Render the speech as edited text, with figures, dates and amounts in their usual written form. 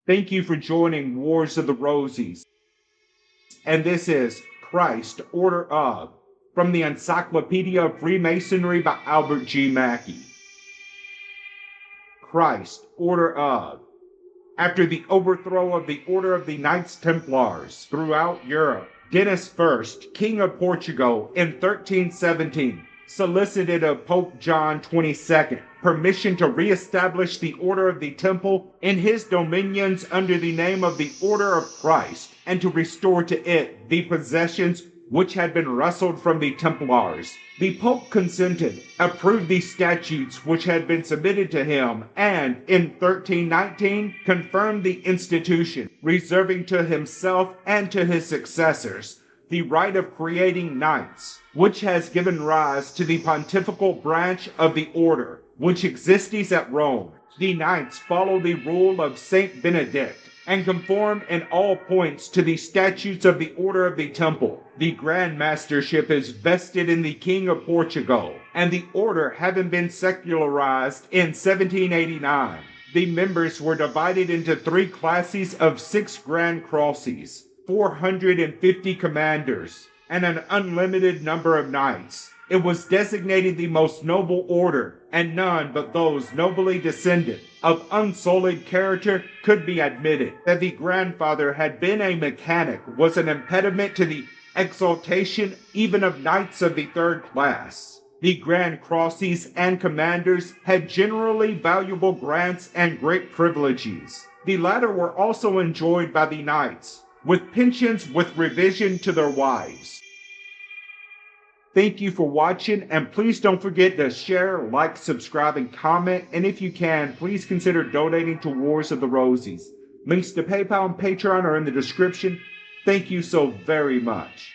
Thank you for joining Wars of the Roses. And this is Christ, Order of, from the Encyclopedia of Freemasonry by Albert G. Mackey. Christ, Order of. After the overthrow of the Order of the Knights Templars throughout Europe, Dennis I, King of Portugal, in 1317, solicited of Pope John XXII permission to re-establish the Order of the Temple in his dominions under the name of the Order of Christ, and to restore to it the possessions which had been wrested from the Templars. The Pope consented, approved the statutes which had been submitted to him, and, in 1319, confirmed the institution, reserving to himself and to his successors the right of creating knights, which has given rise to the pontifical branch of the order, which exists at Rome. The knights follow the rule of Saint Benedict, and conform in all points to the statutes of the Order of the Temple. The Grand Mastership is vested in the King of Portugal, and the order having been secularized in 1789, the members were divided into 3 classes of 6 Grand Crosses, 450 commanders, and an unlimited number of knights. It was designated the most noble order, and none but those nobly descended of unsullied character could be admitted. That the grandfather had been a mechanic was an impediment to the exaltation even of knights of the 3rd class. The Grand Crosses and commanders had generally valuable grants and great privileges. The latter were also enjoyed by the knights, with pensions with revision to their wives. Thank you for watching, and please don't forget to share, like, subscribe, and comment, and if you can, please consider donating to Wars of the Roses. Links to PayPal and Patreon are in the description. Thank you so very much.